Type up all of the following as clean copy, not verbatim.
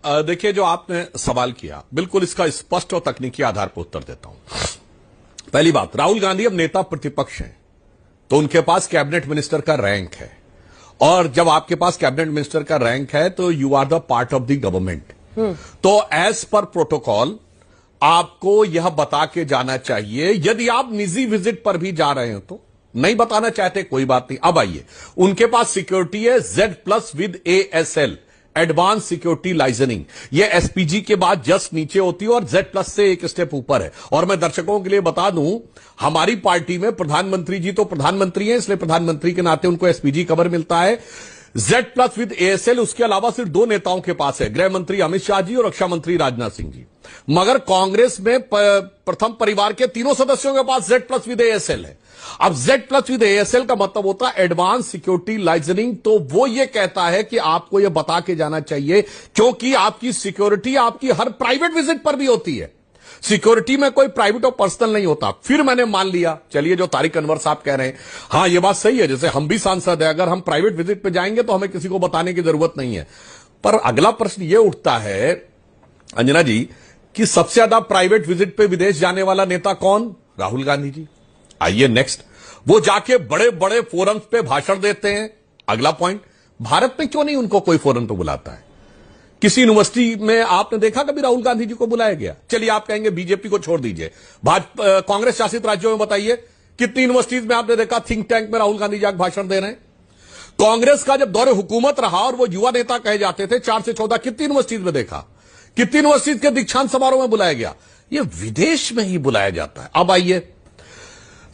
देखिए, जो आपने सवाल किया, बिल्कुल इसका स्पष्ट और तकनीकी आधार पर उत्तर देता हूं। पहली बात, राहुल गांधी अब नेता प्रतिपक्ष हैं, तो उनके पास कैबिनेट मिनिस्टर का रैंक है, और जब आपके पास कैबिनेट मिनिस्टर का रैंक है तो you are the part of the government. तो एज पर प्रोटोकॉल आपको यह बता के जाना चाहिए। यदि आप निजी विजिट पर भी जा रहे हो तो नहीं बताना चाहते, कोई बात नहीं। अब आइए, उनके पास सिक्योरिटी है Z+ with ASL, advance security liaisoning. ये एसपीजी के बाद जस्ट नीचे होती है और Z+ से एक स्टेप ऊपर है। और मैं दर्शकों के लिए बता दूं, हमारी पार्टी में प्रधानमंत्री जी तो प्रधानमंत्री हैं, इसलिए प्रधानमंत्री के नाते उनको एसपीजी कवर मिलता है। Z+ विद ASL उसके अलावा सिर्फ 2 नेताओं के पास है, गृह मंत्री अमित शाह जी और रक्षा मंत्री राजनाथ सिंह जी। मगर कांग्रेस में प्रथम परिवार के 3 सदस्यों के पास Z+ विद ASL है। अब Z+ विद ASL का मतलब होता है एडवांस सिक्योरिटी लाइजनिंग। तो वो ये कहता है कि आपको ये बता के जाना चाहिए, क्योंकि आपकी सिक्योरिटी आपकी हर प्राइवेट विजिट पर भी होती है। सिक्योरिटी में कोई प्राइवेट और पर्सनल नहीं होता। फिर मैंने मान लिया, चलिए जो तारिक अनवर साहब कह रहे हैं, हां ये बात सही है, जैसे हम भी सांसद है, अगर हम प्राइवेट विजिट पे जाएंगे तो हमें किसी को बताने की जरूरत नहीं है। पर अगला प्रश्न यह उठता है अंजना जी कि सबसे ज्यादा प्राइवेट विजिट पे विदेश जाने वाला नेता कौन? राहुल गांधी जी। आइए नेक्स्ट, वो जाके बड़े बड़े फोरम्स पे भाषण देते हैं। अगला पॉइंट, भारत में क्यों नहीं उनको कोई फोरम पे बुलाता है? किसी यूनिवर्सिटी में आपने देखा कभी राहुल गांधी जी को बुलाया गया? चलिए आप कहेंगे बीजेपी को छोड़ दीजिए, कांग्रेस शासित राज्यों में बताइए कितनी यूनिवर्सिटीज में आपने देखा थिंक टैंक में राहुल गांधी जाकर भाषण दे रहे हैं? कांग्रेस का जब दौरे हुकूमत रहा और वो युवा नेता कहे जाते थे 4 से 14, कितनी यूनिवर्सिटीज में देखा? कितनी यूनिवर्सिटीज के दीक्षांत समारोह में बुलाया गया? ये विदेश में ही बुलाया जाता है। अब आइए,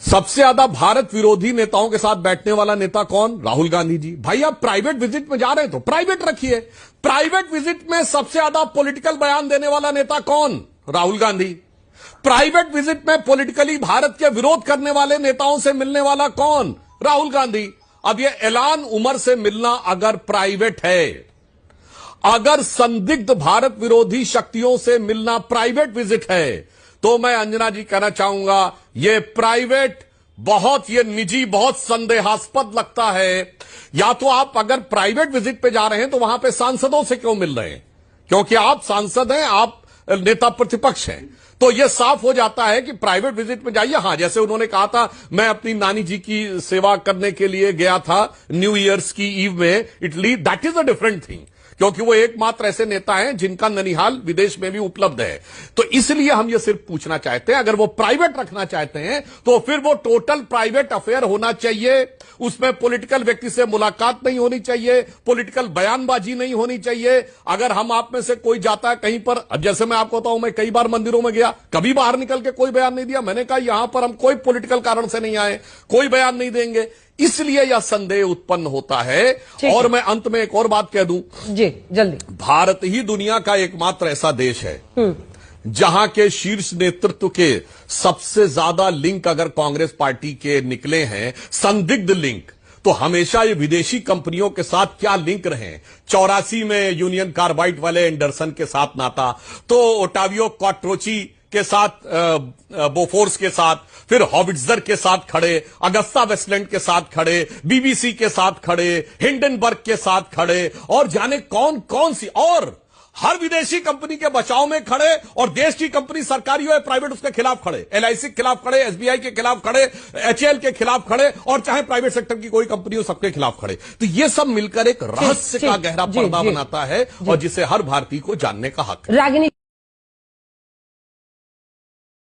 सबसे ज्यादा भारत विरोधी नेताओं के साथ बैठने वाला नेता कौन? राहुल गांधी जी। भाई आप प्राइवेट विजिट में जा रहे हैं तो प्राइवेट रखिए। प्राइवेट विजिट में सबसे ज्यादा पॉलिटिकल बयान देने वाला नेता कौन? राहुल गांधी। प्राइवेट विजिट में पॉलिटिकली भारत के विरोध करने वाले नेताओं से मिलने वाला कौन? राहुल गांधी। अब यह ऐलान उमर से मिलना अगर प्राइवेट है, अगर संदिग्ध भारत विरोधी शक्तियों से मिलना प्राइवेट विजिट है, तो मैं अंजना जी कहना चाहूंगा ये प्राइवेट, बहुत ये निजी, बहुत संदेहास्पद लगता है। या तो आप अगर प्राइवेट विजिट पे जा रहे हैं तो वहां पे सांसदों से क्यों मिल रहे हैं? क्योंकि आप सांसद हैं, आप नेता प्रतिपक्ष हैं। तो यह साफ हो जाता है कि प्राइवेट विजिट में जाइए। हां, जैसे उन्होंने कहा था, मैं अपनी नानी जी की सेवा करने के लिए गया था न्यू ईयर्स की ईव में Italy, that is a different thing, क्योंकि वो एकमात्र ऐसे नेता हैं जिनका ननिहाल विदेश में भी उपलब्ध है। तो इसलिए हम ये सिर्फ पूछना चाहते हैं, अगर वो प्राइवेट रखना चाहते हैं तो फिर वो टोटल प्राइवेट अफेयर होना चाहिए। उसमें पॉलिटिकल व्यक्ति से मुलाकात नहीं होनी चाहिए, पॉलिटिकल बयानबाजी नहीं होनी चाहिए। अगर हम आप में से कोई जाता है कहीं पर, अब जैसे मैं आपको बताऊं, मैं कई बार मंदिरों में गया, कभी बाहर निकल के कोई बयान नहीं दिया। मैंने कहा यहां पर हम कोई पॉलिटिकल कारण से नहीं आए, कोई बयान नहीं देंगे। इसलिए यह संदेह उत्पन्न होता है। और मैं अंत में एक और बात कह दूं जी, जल्दी। भारत ही दुनिया का एकमात्र ऐसा देश है जहां के शीर्ष नेतृत्व के सबसे ज्यादा लिंक अगर कांग्रेस पार्टी के निकले हैं, संदिग्ध लिंक, तो हमेशा ये विदेशी कंपनियों के साथ क्या लिंक रहे। 84 में यूनियन कार्बाइड वाले एंडरसन के साथ नाता, तो ओटावियो क्वाट्रोची के साथ, बोफोर्स के साथ, फिर हॉविट्जर के साथ खड़े, अगस्ता वेस्टलैंड के साथ खड़े, बीबीसी के साथ खड़े, हिंडनबर्ग के साथ खड़े, और जाने कौन कौन सी, और हर विदेशी कंपनी के बचाव में खड़े, और देश की कंपनी सरकारी हो या प्राइवेट उसके खिलाफ खड़े, LIC के खिलाफ खड़े, SBI के खिलाफ खड़े, HAL के खिलाफ खड़े, और चाहे प्राइवेट सेक्टर की कोई कंपनी हो सबके खिलाफ खड़े। तो ये सब मिलकर एक रहस्य का गहरा पर्दा बनाता है और जिसे हर भारतीय को जानने का हक है।